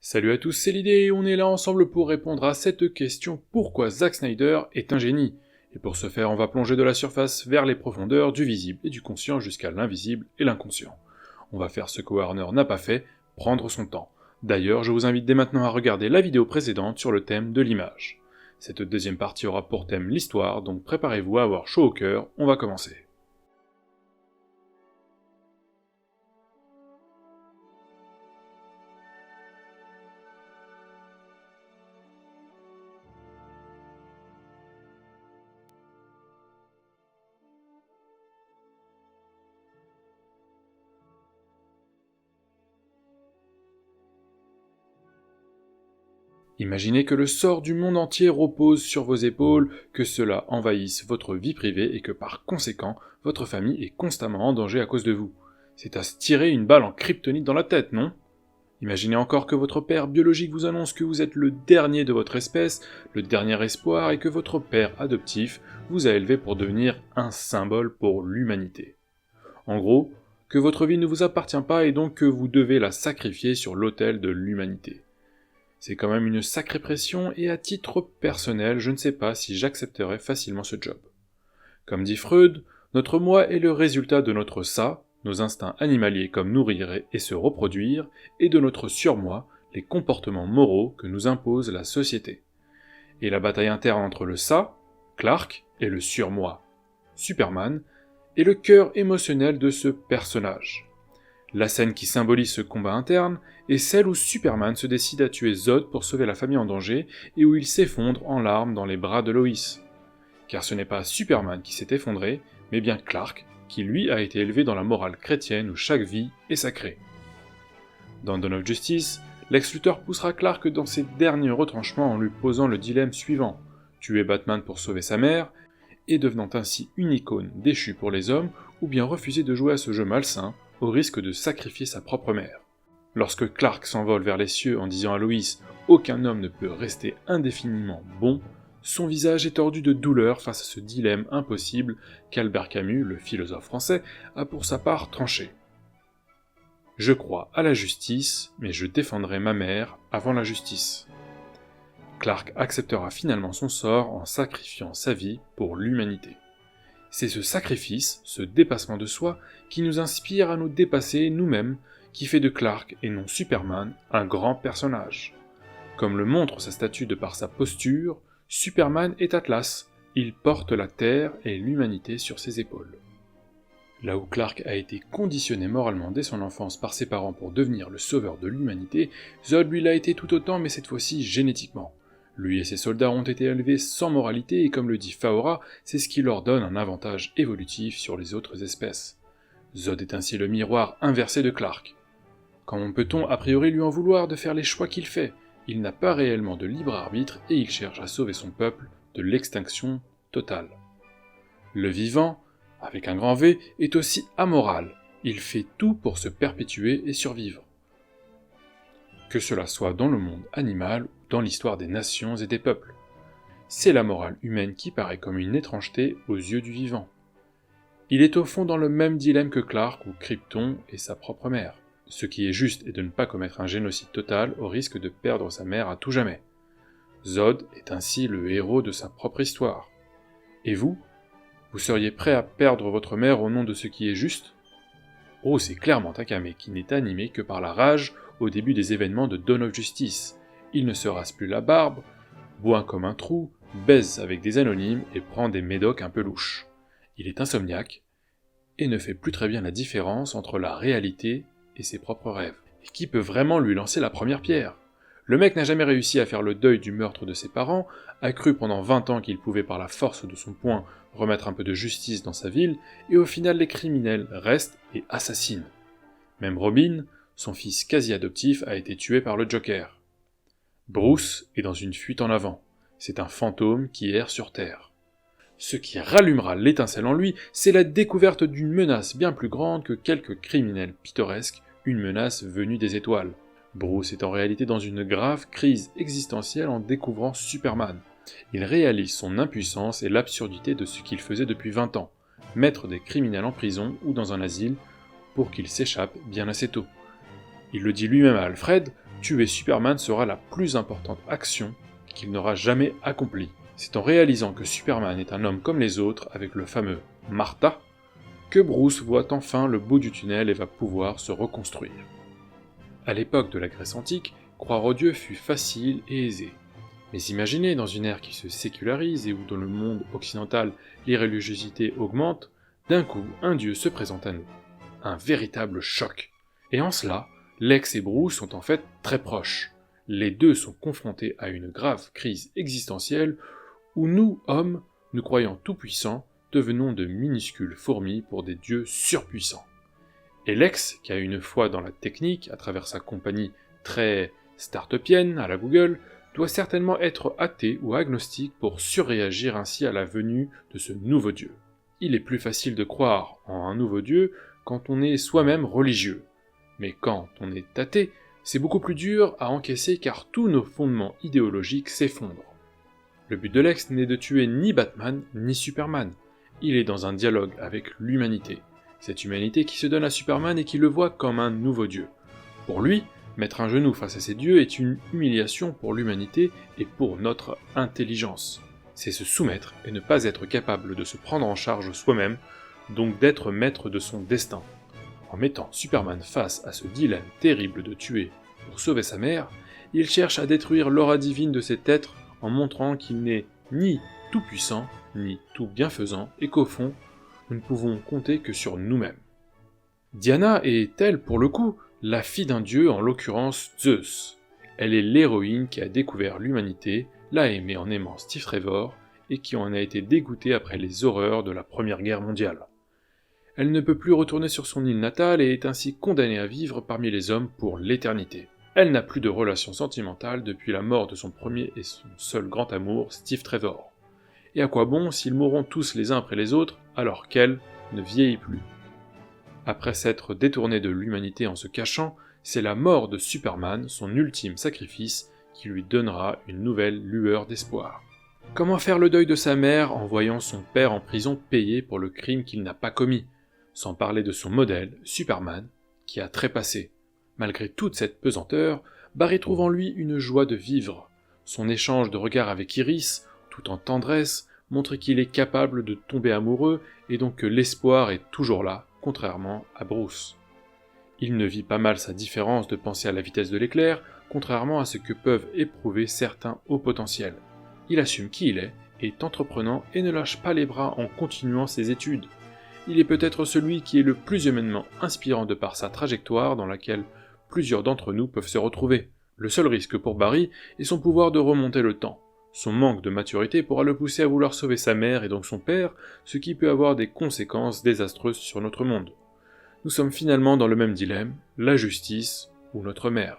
Salut à tous, c'est l'idée et on est là ensemble pour répondre à cette question: pourquoi Zack Snyder est un génie? Et pour ce faire, on va plonger de la surface vers les profondeurs du visible et du conscient jusqu'à l'invisible et l'inconscient. On va faire ce que Warner n'a pas fait, prendre son temps. D'ailleurs, je vous invite dès maintenant à regarder la vidéo précédente sur le thème de l'image. Cette deuxième partie aura pour thème l'histoire, donc préparez-vous à avoir chaud au cœur, on va commencer. Imaginez que le sort du monde entier repose sur vos épaules, que cela envahisse votre vie privée et que par conséquent, votre famille est constamment en danger à cause de vous. C'est à se tirer une balle en kryptonite dans la tête, non? Imaginez encore que votre père biologique vous annonce que vous êtes le dernier de votre espèce, le dernier espoir, et que votre père adoptif vous a élevé pour devenir un symbole pour l'humanité. En gros, que votre vie ne vous appartient pas et donc que vous devez la sacrifier sur l'autel de l'humanité. C'est quand même une sacrée pression et à titre personnel, je ne sais pas si j'accepterais facilement ce job. Comme dit Freud, notre moi est le résultat de notre ça, nos instincts animaliers comme nourrir et se reproduire, et de notre surmoi, les comportements moraux que nous impose la société. Et la bataille interne entre le ça, Clark, et le surmoi, Superman, est le cœur émotionnel de ce personnage. La scène qui symbolise ce combat interne est celle où Superman se décide à tuer Zod pour sauver la famille en danger et où il s'effondre en larmes dans les bras de Lois. Car ce n'est pas Superman qui s'est effondré, mais bien Clark, qui lui a été élevé dans la morale chrétienne où chaque vie est sacrée. Dans Dawn of Justice, Lex Luthor poussera Clark dans ses derniers retranchements en lui posant le dilemme suivant: tuer Batman pour sauver sa mère, et devenant ainsi une icône déchue pour les hommes, ou bien refuser de jouer à ce jeu malsain, au risque de sacrifier sa propre mère. Lorsque Clark s'envole vers les cieux en disant à Lois « Aucun homme ne peut rester indéfiniment bon », son visage est tordu de douleur face à ce dilemme impossible qu'Albert Camus, le philosophe français, a pour sa part tranché. « Je crois à la justice, mais je défendrai ma mère avant la justice. » Clark acceptera finalement son sort en sacrifiant sa vie pour l'humanité. C'est ce sacrifice, ce dépassement de soi, qui nous inspire à nous dépasser nous-mêmes, qui fait de Clark et non Superman un grand personnage. Comme le montre sa statue de par sa posture, Superman est Atlas, il porte la Terre et l'humanité sur ses épaules. Là où Clark a été conditionné moralement dès son enfance par ses parents pour devenir le sauveur de l'humanité, Zod lui l'a été tout autant mais cette fois-ci génétiquement. Lui et ses soldats ont été élevés sans moralité et comme le dit Faora, c'est ce qui leur donne un avantage évolutif sur les autres espèces. Zod est ainsi le miroir inversé de Clark. Comment peut-on a priori lui en vouloir de faire les choix qu'il fait? Il n'a pas réellement de libre arbitre et il cherche à sauver son peuple de l'extinction totale. Le vivant, avec un grand V, est aussi amoral. Il fait tout pour se perpétuer et survivre. Que cela soit dans le monde animal ou dans l'histoire des nations et des peuples. C'est la morale humaine qui paraît comme une étrangeté aux yeux du vivant. Il est au fond dans le même dilemme que Clark ou Krypton et sa propre mère. Ce qui est juste est de ne pas commettre un génocide total au risque de perdre sa mère à tout jamais. Zod est ainsi le héros de sa propre histoire. Et vous? Vous seriez prêt à perdre votre mère au nom de ce qui est juste? Oh, c'est clairement Takame qui n'est animé que par la rage au début des événements de Dawn of Justice. Il ne se rase plus la barbe, boit comme un trou, baise avec des anonymes et prend des médocs un peu louches. Il est insomniaque et ne fait plus très bien la différence entre la réalité et ses propres rêves. Et qui peut vraiment lui lancer la première pierre? Le mec n'a jamais réussi à faire le deuil du meurtre de ses parents, a cru pendant 20 ans qu'il pouvait par la force de son poing remettre un peu de justice dans sa ville, et au final les criminels restent et assassinent. Même Robin, son fils quasi adoptif, a été tué par le Joker. Bruce est dans une fuite en avant. C'est un fantôme qui erre sur Terre. Ce qui rallumera l'étincelle en lui, c'est la découverte d'une menace bien plus grande que quelques criminels pittoresques, une menace venue des étoiles. Bruce est en réalité dans une grave crise existentielle en découvrant Superman. Il réalise son impuissance et l'absurdité de ce qu'il faisait depuis 20 ans, mettre des criminels en prison ou dans un asile pour qu'ils s'échappent bien assez tôt. Il le dit lui-même à Alfred, tuer Superman sera la plus importante action qu'il n'aura jamais accomplie. C'est en réalisant que Superman est un homme comme les autres, avec le fameux Martha, que Bruce voit enfin le bout du tunnel et va pouvoir se reconstruire. À l'époque de la Grèce antique, croire aux dieux fut facile et aisé. Mais imaginez dans une ère qui se sécularise et où dans le monde occidental l'irréligiosité augmente, d'un coup un dieu se présente à nous. Un véritable choc. Et en cela, Lex et Bruce sont en fait très proches. Les deux sont confrontés à une grave crise existentielle où nous, hommes, nous croyant tout-puissants, devenons de minuscules fourmis pour des dieux surpuissants. Et Lex, qui a une foi dans la technique à travers sa compagnie très start-upienne à la Google, doit certainement être athée ou agnostique pour surréagir ainsi à la venue de ce nouveau dieu. Il est plus facile de croire en un nouveau dieu quand on est soi-même religieux. Mais quand on est athée, c'est beaucoup plus dur à encaisser car tous nos fondements idéologiques s'effondrent. Le but de Lex n'est de tuer ni Batman ni Superman. Il est dans un dialogue avec l'humanité. Cette humanité qui se donne à Superman et qui le voit comme un nouveau dieu. Pour lui, mettre un genou face à ces dieux est une humiliation pour l'humanité et pour notre intelligence. C'est se soumettre et ne pas être capable de se prendre en charge soi-même, donc d'être maître de son destin. En mettant Superman face à ce dilemme terrible de tuer pour sauver sa mère, il cherche à détruire l'aura divine de cet être en montrant qu'il n'est ni tout-puissant, ni tout bienfaisant, et qu'au fond, nous ne pouvons compter que sur nous-mêmes. Diana est, elle, pour le coup, la fille d'un dieu, en l'occurrence Zeus. Elle est l'héroïne qui a découvert l'humanité, l'a aimée en aimant Steve Trevor, et qui en a été dégoûtée après les horreurs de la Première Guerre mondiale. Elle ne peut plus retourner sur son île natale et est ainsi condamnée à vivre parmi les hommes pour l'éternité. Elle n'a plus de relation sentimentale depuis la mort de son premier et son seul grand amour, Steve Trevor. Et à quoi bon s'ils mourront tous les uns après les autres, alors qu'elle ne vieillit plus? Après s'être détournée de l'humanité en se cachant, c'est la mort de Superman, son ultime sacrifice, qui lui donnera une nouvelle lueur d'espoir. Comment faire le deuil de sa mère en voyant son père en prison payé pour le crime qu'il n'a pas commis? Sans parler de son modèle, Superman, qui a trépassé. Malgré toute cette pesanteur, Barry trouve en lui une joie de vivre. Son échange de regards avec Iris, tout en tendresse, montre qu'il est capable de tomber amoureux et donc que l'espoir est toujours là, contrairement à Bruce. Il ne vit pas mal sa différence de penser à la vitesse de l'éclair, contrairement à ce que peuvent éprouver certains hauts potentiels. Il assume qui il est entreprenant et ne lâche pas les bras en continuant ses études. Il est peut-être celui qui est le plus humainement inspirant de par sa trajectoire dans laquelle plusieurs d'entre nous peuvent se retrouver. Le seul risque pour Barry est son pouvoir de remonter le temps. Son manque de maturité pourra le pousser à vouloir sauver sa mère et donc son père, ce qui peut avoir des conséquences désastreuses sur notre monde. Nous sommes finalement dans le même dilemme, la justice ou notre mère.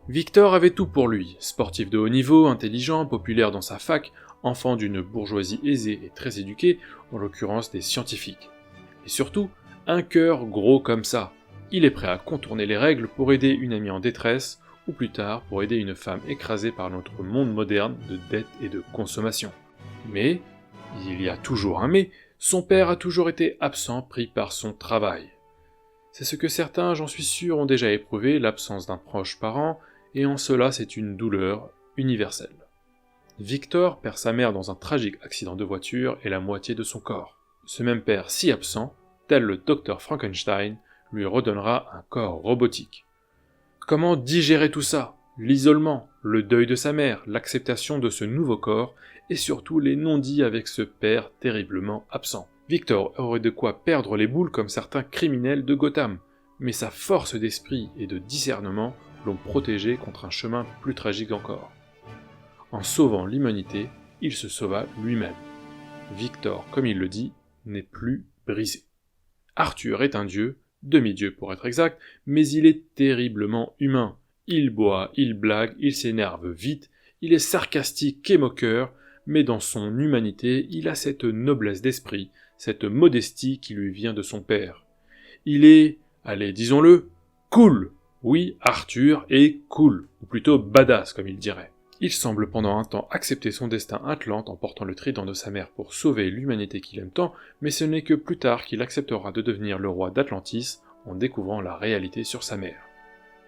Victor avait tout pour lui, sportif de haut niveau, intelligent, populaire dans sa fac, enfant d'une bourgeoisie aisée et très éduquée, en l'occurrence des scientifiques. Et surtout, un cœur gros comme ça. Il est prêt à contourner les règles pour aider une amie en détresse, ou plus tard pour aider une femme écrasée par notre monde moderne de dette et de consommation. Mais, il y a toujours un mais, son père a toujours été absent pris par son travail. C'est ce que certains, j'en suis sûr, ont déjà éprouvé, l'absence d'un proche parent, et en cela c'est une douleur universelle. Victor perd sa mère dans un tragique accident de voiture et la moitié de son corps. Ce même père si absent, tel le docteur Frankenstein, lui redonnera un corps robotique. Comment digérer tout ça? L'isolement, le deuil de sa mère, l'acceptation de ce nouveau corps, et surtout les non-dits avec ce père terriblement absent. Victor aurait de quoi perdre les boules comme certains criminels de Gotham, mais sa force d'esprit et de discernement l'ont protégé contre un chemin plus tragique encore. En sauvant l'humanité, il se sauva lui-même. Victor, comme il le dit, n'est plus brisé. Arthur est un dieu, demi-dieu pour être exact, mais il est terriblement humain. Il boit, il blague, il s'énerve vite, il est sarcastique et moqueur, mais dans son humanité, il a cette noblesse d'esprit, cette modestie qui lui vient de son père. Il est, allez, disons-le, cool. Oui, Arthur est cool, ou plutôt badass comme il dirait. Il semble pendant un temps accepter son destin atlante en portant le trident de sa mère pour sauver l'humanité qu'il aime tant, mais ce n'est que plus tard qu'il acceptera de devenir le roi d'Atlantis en découvrant la réalité sur sa mère.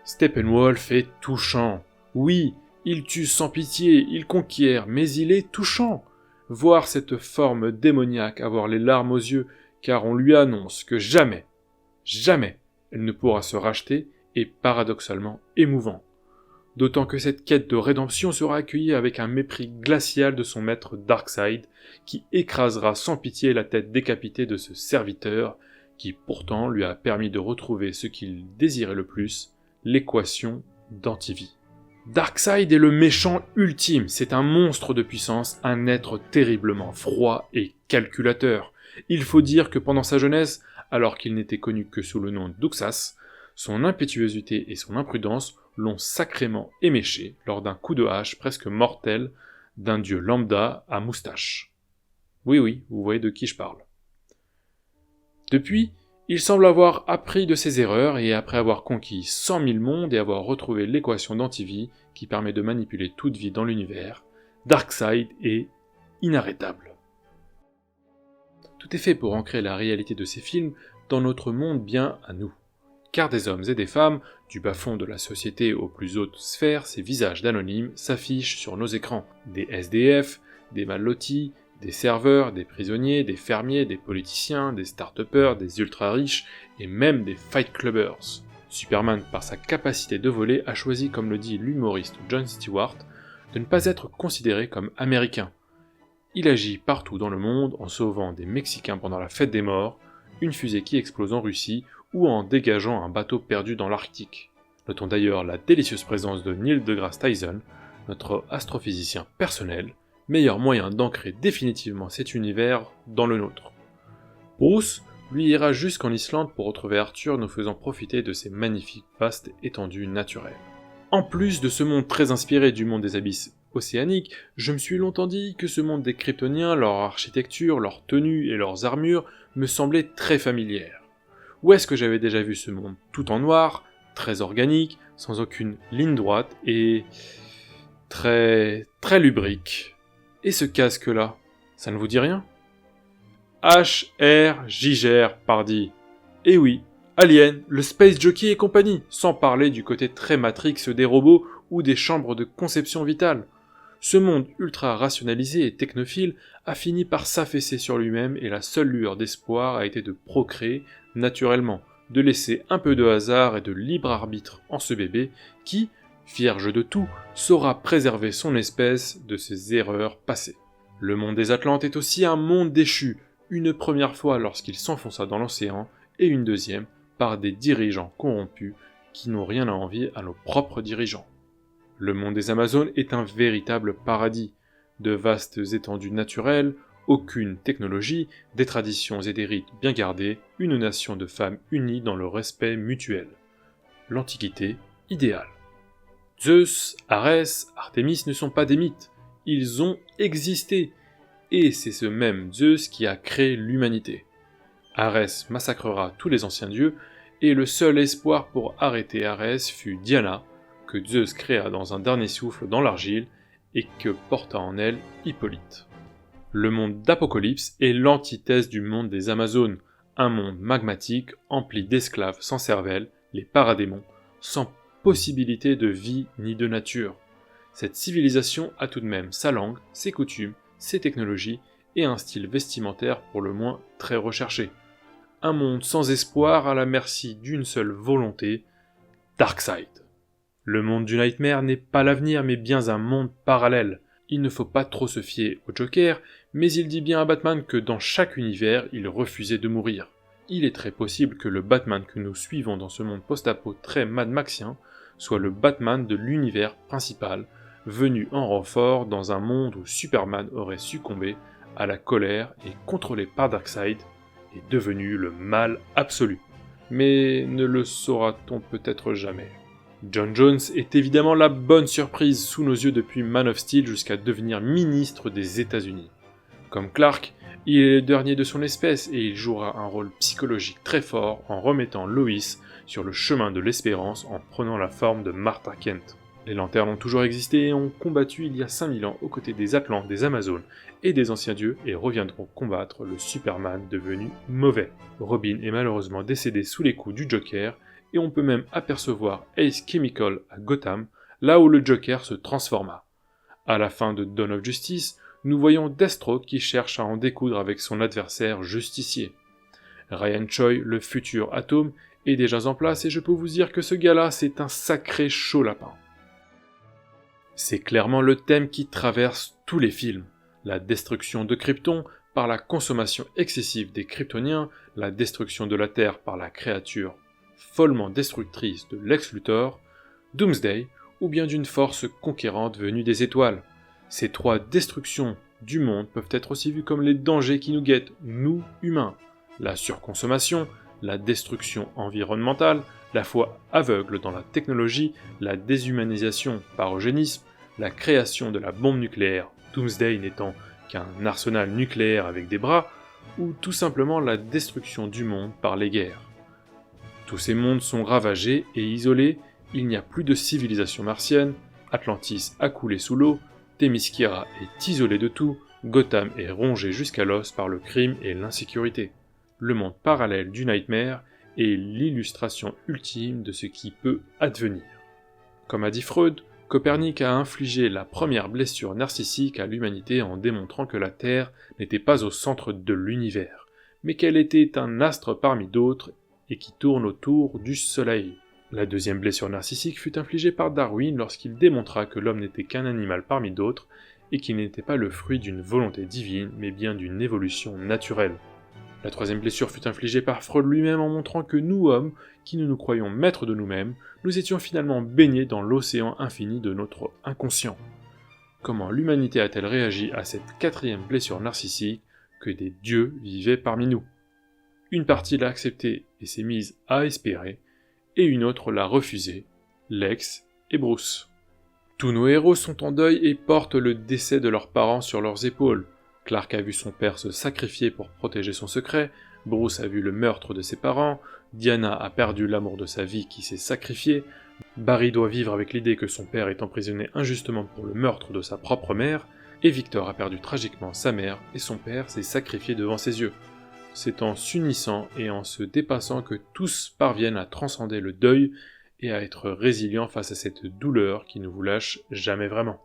Steppenwolf est touchant. Oui, il tue sans pitié, il conquiert, mais il est touchant. Voir cette forme démoniaque avoir les larmes aux yeux, car on lui annonce que jamais, jamais, elle ne pourra se racheter, est paradoxalement émouvant. D'autant que cette quête de rédemption sera accueillie avec un mépris glacial de son maître Darkseid, qui écrasera sans pitié la tête décapitée de ce serviteur, qui pourtant lui a permis de retrouver ce qu'il désirait le plus, l'équation d'antivie. Darkseid est le méchant ultime, c'est un monstre de puissance, un être terriblement froid et calculateur. Il faut dire que pendant sa jeunesse, alors qu'il n'était connu que sous le nom d'Uxas, son impétuosité et son imprudence l'ont sacrément éméché lors d'un coup de hache presque mortel d'un dieu lambda à moustache. Oui, vous voyez de qui je parle. Depuis, il semble avoir appris de ses erreurs et après avoir conquis 100 000 mondes et avoir retrouvé l'équation d'antivie qui permet de manipuler toute vie dans l'univers, Darkseid est inarrêtable. Tout est fait pour ancrer la réalité de ces films dans notre monde bien à nous. Car des hommes et des femmes, du bas-fond de la société aux plus hautes sphères, ces visages d'anonymes s'affichent sur nos écrans. Des SDF, des mal lotis, des serveurs, des prisonniers, des fermiers, des politiciens, des start-upers, des ultra-riches et même des fight clubbers. Superman, par sa capacité de voler, a choisi, comme le dit l'humoriste Jon Stewart, de ne pas être considéré comme américain. Il agit partout dans le monde en sauvant des Mexicains pendant la fête des morts, une fusée qui explose en Russie ou en dégageant un bateau perdu dans l'Arctique. Notons d'ailleurs la délicieuse présence de Neil deGrasse Tyson, notre astrophysicien personnel, meilleur moyen d'ancrer définitivement cet univers dans le nôtre. Bruce, lui, ira jusqu'en Islande pour retrouver Arthur, nous faisant profiter de ces magnifiques vastes étendues naturelles. En plus de ce monde très inspiré du monde des abysses océaniques, je me suis longtemps dit que ce monde des Kryptoniens, leur architecture, leurs tenues et leurs armures me semblait très familière. Où est-ce que j'avais déjà vu ce monde tout en noir, très organique, sans aucune ligne droite et très lubrique. Et ce casque-là, ça ne vous dit rien ? HRJGR, pardi. Eh oui, Alien, le Space Jockey et compagnie, sans parler du côté très Matrix des robots ou des chambres de conception vitale. Ce monde ultra rationalisé et technophile a fini par s'affaisser sur lui-même et la seule lueur d'espoir a été de procréer naturellement, de laisser un peu de hasard et de libre arbitre en ce bébé qui, vierge de tout, saura préserver son espèce de ses erreurs passées. Le monde des Atlantes est aussi un monde déchu, une première fois lorsqu'il s'enfonça dans l'océan et une deuxième par des dirigeants corrompus qui n'ont rien à envier à nos propres dirigeants. Le monde des Amazones est un véritable paradis, de vastes étendues naturelles, aucune technologie, des traditions et des rites bien gardés, une nation de femmes unies dans le respect mutuel. L'Antiquité idéale. Zeus, Arès, Artémis ne sont pas des mythes, ils ont existé, et c'est ce même Zeus qui a créé l'humanité. Arès massacrera tous les anciens dieux, et le seul espoir pour arrêter Arès fut Diana, que Zeus créa dans un dernier souffle dans l'argile, et que porta en elle Hippolyte. Le monde d'Apocalypse est l'antithèse du monde des Amazones, un monde magmatique empli d'esclaves sans cervelle, les paradémons, sans possibilité de vie ni de nature. Cette civilisation a tout de même sa langue, ses coutumes, ses technologies et un style vestimentaire pour le moins très recherché. Un monde sans espoir à la merci d'une seule volonté, Darkseid. Le monde du Nightmare n'est pas l'avenir mais bien un monde parallèle. Il ne faut pas trop se fier au Joker, mais il dit bien à Batman que dans chaque univers, il refusait de mourir. Il est très possible que le Batman que nous suivons dans ce monde post-apo très Mad Maxien soit le Batman de l'univers principal, venu en renfort dans un monde où Superman aurait succombé à la colère et contrôlé par Darkseid est devenu le mal absolu. Mais ne le saura-t-on peut-être jamais. John Jones est évidemment la bonne surprise sous nos yeux depuis Man of Steel jusqu'à devenir ministre des États-Unis. Comme Clark, il est le dernier de son espèce et il jouera un rôle psychologique très fort en remettant Lois sur le chemin de l'espérance en prenant la forme de Martha Kent. Les lanternes ont toujours existé et ont combattu il y a 5000 ans aux côtés des Atlantes, des Amazones et des anciens dieux et reviendront combattre le Superman devenu mauvais. Robin est malheureusement décédé sous les coups du Joker et on peut même apercevoir Ace Chemical à Gotham, là où le Joker se transforma. À la fin de Dawn of Justice, nous voyons Deathstroke qui cherche à en découdre avec son adversaire justicier. Ryan Choi, le futur Atom, est déjà en place et je peux vous dire que ce gars-là, c'est un sacré chaud lapin. C'est clairement le thème qui traverse tous les films. La destruction de Krypton par la consommation excessive des Kryptoniens, la destruction de la Terre par la créature follement destructrice de Lex Luthor, Doomsday, ou bien d'une force conquérante venue des étoiles. Ces trois destructions du monde peuvent être aussi vues comme les dangers qui nous guettent, nous, humains. La surconsommation, la destruction environnementale, la foi aveugle dans la technologie, la déshumanisation par eugénisme, la création de la bombe nucléaire, Doomsday n'étant qu'un arsenal nucléaire avec des bras, ou tout simplement la destruction du monde par les guerres. Tous ces mondes sont ravagés et isolés, il n'y a plus de civilisation martienne, Atlantis a coulé sous l'eau, Themyscira est isolé de tout, Gotham est rongé jusqu'à l'os par le crime et l'insécurité. Le monde parallèle du Nightmare est l'illustration ultime de ce qui peut advenir. Comme a dit Freud, Copernic a infligé la première blessure narcissique à l'humanité en démontrant que la Terre n'était pas au centre de l'univers, mais qu'elle était un astre parmi d'autres et qui tourne autour du Soleil. La deuxième blessure narcissique fut infligée par Darwin lorsqu'il démontra que l'homme n'était qu'un animal parmi d'autres et qu'il n'était pas le fruit d'une volonté divine, mais bien d'une évolution naturelle. La troisième blessure fut infligée par Freud lui-même en montrant que nous, hommes, qui nous croyons maîtres de nous-mêmes, nous étions finalement baignés dans l'océan infini de notre inconscient. Comment l'humanité a-t-elle réagi à cette quatrième blessure narcissique que des dieux vivaient parmi nous? Une partie l'a acceptée et s'est mise à espérer, et une autre l'a refusée, Lex et Bruce. Tous nos héros sont en deuil et portent le décès de leurs parents sur leurs épaules. Clark a vu son père se sacrifier pour protéger son secret, Bruce a vu le meurtre de ses parents, Diana a perdu l'amour de sa vie qui s'est sacrifié, Barry doit vivre avec l'idée que son père est emprisonné injustement pour le meurtre de sa propre mère, et Victor a perdu tragiquement sa mère et son père s'est sacrifié devant ses yeux. C'est en s'unissant et en se dépassant que tous parviennent à transcender le deuil et à être résilients face à cette douleur qui ne vous lâche jamais vraiment.